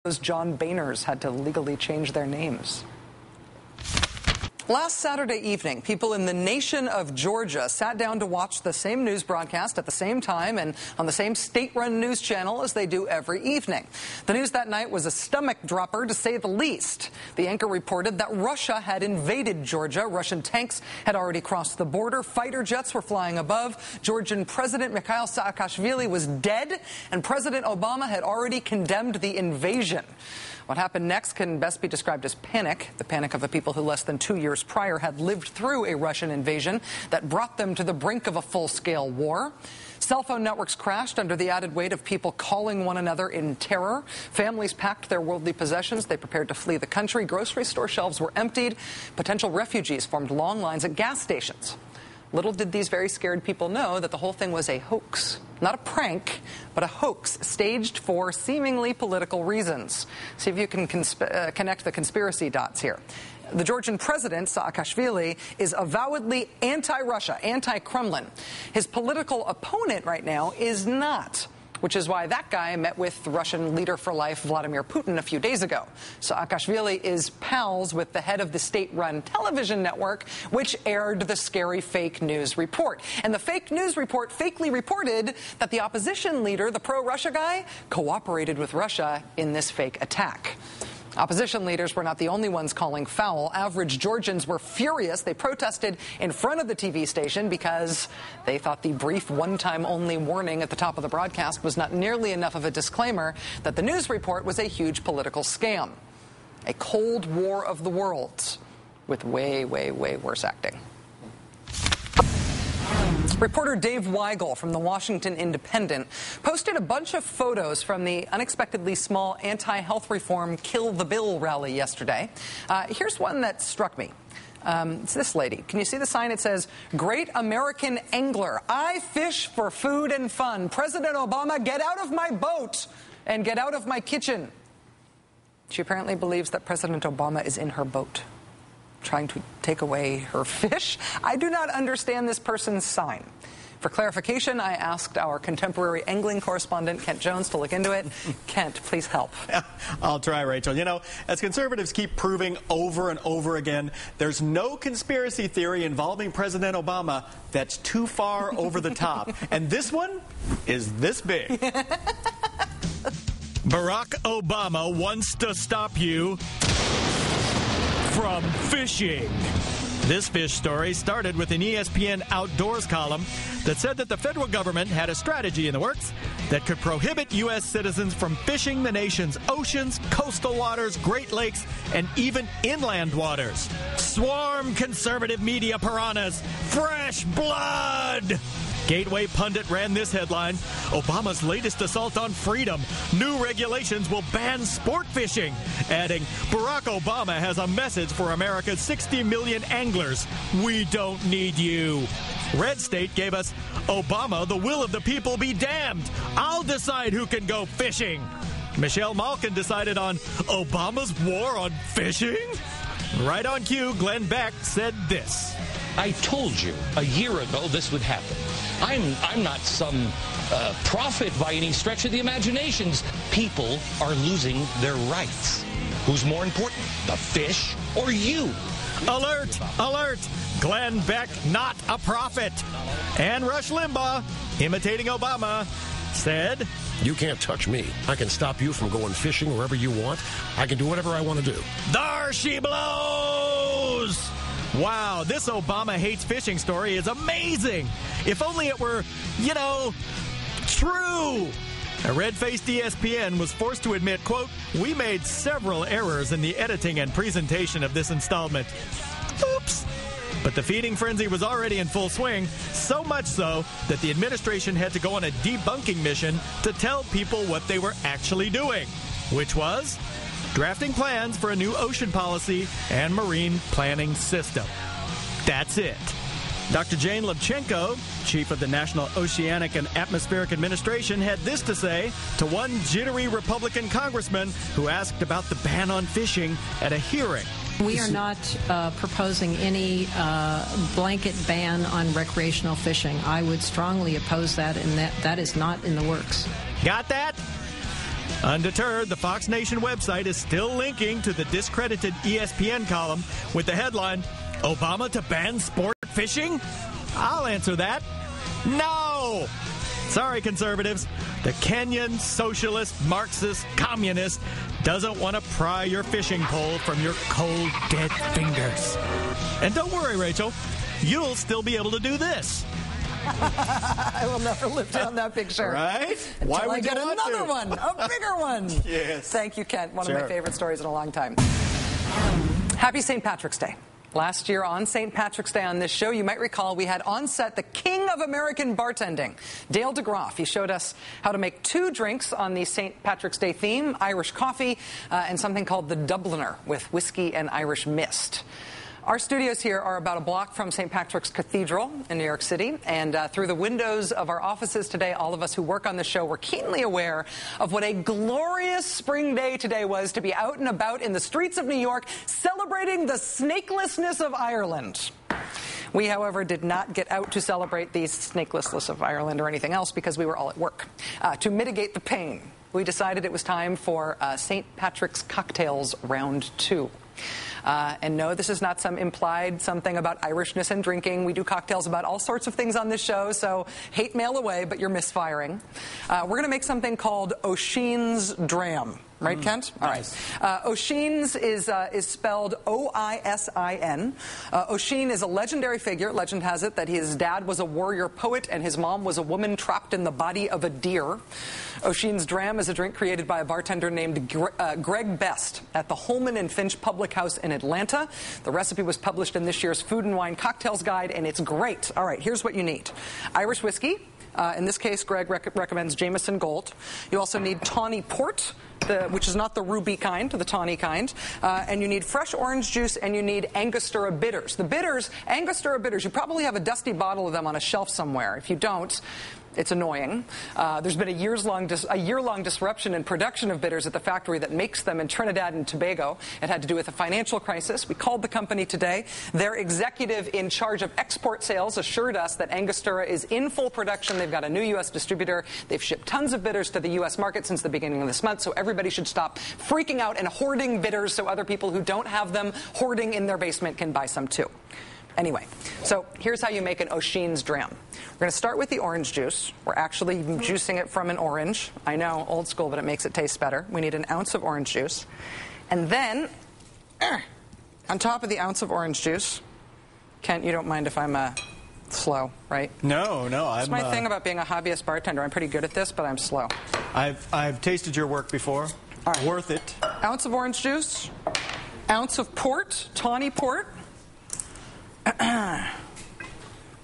Those John Boehners had to legally change their names. Last Saturday evening, people in the nation of Georgia sat down to watch the same news broadcast at the same time and on the same state-run news channel as they do every evening. The news that night was a stomach-dropper, to say the least. The anchor reported that Russia had invaded Georgia. Russian tanks had already crossed the border. Fighter jets were flying above. Georgian President Mikhail Saakashvili was dead, and President Obama had already condemned the invasion. What happened next can best be described as panic, the panic of the people who less than 2 years prior had lived through a Russian invasion that brought them to the brink of a full-scale war. Cell phone networks crashed under the added weight of people calling one another in terror. Families packed their worldly possessions. They prepared to flee the country. Grocery store shelves were emptied. Potential refugees formed long lines at gas stations. Little did these very scared people know that the whole thing was a hoax. Not a prank, but a hoax staged for seemingly political reasons. See if you can connect the conspiracy dots here. The Georgian president, Saakashvili, is avowedly anti-Russia, anti-Kremlin. His political opponent right now is not, which is why that guy met with Russian leader for life, Vladimir Putin, a few days ago. Saakashvili is pals with the head of the state-run television network, which aired the scary fake news report. And the fake news report fakely reported that the opposition leader, the pro-Russia guy, cooperated with Russia in this fake attack. Opposition leaders were not the only ones calling foul. Average Georgians were furious. They protested in front of the TV station because they thought the brief one-time-only warning at the top of the broadcast was not nearly enough of a disclaimer that the news report was a huge political scam. A Cold War of the worlds with way, way, way worse acting. Reporter Dave Weigel from the Washington Independent posted a bunch of photos from the unexpectedly small anti-health reform Kill the Bill rally yesterday. Here's one that struck me. It's this lady. Can you see the sign? It says, "Great American Angler. I fish for food and fun. President Obama, get out of my boat and get out of my kitchen." She apparently believes that President Obama is in her boat, trying to take away her fish. I do not understand this person's sign. For clarification, I asked our contemporary angling correspondent, Kent Jones, to look into it. Kent, please help. I'll try, Rachel. You know, as conservatives keep proving over and over again, there's no conspiracy theory involving President Obama that's too far over the top. And this one is this big. Barack Obama wants to stop you from fishing. This fish story started with an ESPN Outdoors column that said that the federal government had a strategy in the works that could prohibit U.S. citizens from fishing the nation's oceans, coastal waters, Great Lakes, and even inland waters. Swarm conservative media piranhas. Fresh blood! Gateway Pundit ran this headline: Obama's latest assault on freedom. New regulations will ban sport fishing. Adding, Barack Obama has a message for America's 60 million anglers. We don't need you. Red State gave us, Obama, the will of the people be damned. I'll decide who can go fishing. Michele Malkin decided on Obama's war on fishing. Right on cue, Glenn Beck said this: I told you a year ago this would happen. I'm not some prophet by any stretch of the imaginations. People are losing their rights. Who's more important, the fish or you? Alert! Alert! Glenn Beck, not a prophet. And Rush Limbaugh, imitating Obama, said, "You can't touch me. I can stop you from going fishing wherever you want. I can do whatever I want to do." There she blows! Wow, this Obama hates fishing story is amazing. If only it were, you know, true. A red-faced ESPN was forced to admit, quote, "We made several errors in the editing and presentation of this installment." Oops. But the feeding frenzy was already in full swing, so much so that the administration had to go on a debunking mission to tell people what they were actually doing, which was drafting plans for a new ocean policy and marine planning system. That's it. Dr. Jane Lubchenco, chief of the National Oceanic and Atmospheric Administration, had this to say to one jittery Republican congressman who asked about the ban on fishing at a hearing. We are not proposing any blanket ban on recreational fishing. I would strongly oppose that, and that is not in the works. Got that? Undeterred, the Fox Nation website is still linking to the discredited ESPN column with the headline, Obama to ban sport fishing? I'll answer that. No! Sorry, conservatives. The Kenyan socialist, Marxist, communist doesn't want to pry your fishing pole from your cold, dead fingers. And don't worry, Rachel. You'll still be able to do this. I will never live down that picture. Right? Why would I get another one, a bigger one? Yes. Thank you, Kent. One of my favorite stories in a long time. Happy St. Patrick's Day. Last year on St. Patrick's Day on this show, you might recall we had on set the king of American bartending, Dale DeGroff. He showed us how to make 2 drinks on the St. Patrick's Day theme, Irish coffee and something called the Dubliner with whiskey and Irish mist. Our studios here are about a block from St. Patrick's Cathedral in New York City, and through the windows of our offices today, all of us who work on the show were keenly aware of what a glorious spring day today was to be out and about in the streets of New York celebrating the snakelessness of Ireland. We, however, did not get out to celebrate the snakelessness of Ireland or anything else because we were all at work. To mitigate the pain, we decided it was time for St. Patrick's Cocktails Round 2. And no, this is not some implied something about Irishness and drinking. We do cocktails about all sorts of things on this show, so hate mail away, but you're misfiring. We're going to make something called Oisin's Dram. Right, Kent? All right. Oisin's is spelled O-I-S-I-N. Oisin is a legendary figure. Legend has it that his dad was a warrior poet and his mom was a woman trapped in the body of a deer. Oisin's Dram is a drink created by a bartender named Greg Best at the Holman and Finch Public House in Atlanta. The recipe was published in this year's Food and Wine Cocktails Guide, and it's great. All right, here's what you need. Irish whiskey. In this case, Greg recommends Jameson Gold. You also need tawny port, which is not the ruby kind, the tawny kind. And you need fresh orange juice, and you need Angostura bitters. The bitters, Angostura bitters, you probably have a dusty bottle of them on a shelf somewhere. If you don't, it's annoying. There's been a year-long disruption in production of bitters at the factory that makes them in Trinidad and Tobago. It had to do with a financial crisis. We called the company today. Their executive in charge of export sales assured us that Angostura is in full production. They've got a new U.S. distributor. They've shipped tons of bitters to the U.S. market since the beginning of this month, so everybody should stop freaking out and hoarding bitters so other people who don't have them hoarding in their basement can buy some too. Anyway, so here's how you make an Oisin's Dram. We're going to start with the orange juice. We're actually juicing it from an orange. I know, old school, but it makes it taste better. We need an ounce of orange juice. And then, on top of the ounce of orange juice, Kent, you don't mind if I'm slow, right? No. That's my thing about being a hobbyist bartender. I'm pretty good at this, but I'm slow. I've tasted your work before. All right. Worth it. Ounce of orange juice, ounce of port, tawny port.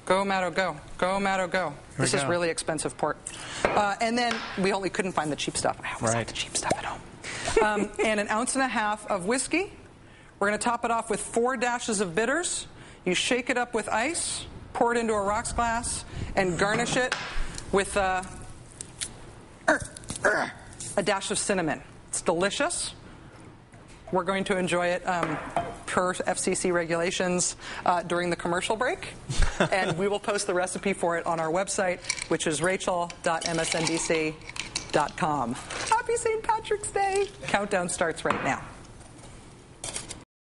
Go, Maddow, go. Go, Maddow, go. This is really expensive port. And then we couldn't find the cheap stuff. I always have the cheap stuff at home. And an ounce and a half of whiskey. We're going to top it off with 4 dashes of bitters. You shake it up with ice, pour it into a rocks glass, and garnish it with a dash of cinnamon. It's delicious. We're going to enjoy it per FCC regulations during the commercial break. And we will post the recipe for it on our website, which is rachel.msnbc.com. Happy St. Patrick's Day. Countdown starts right now.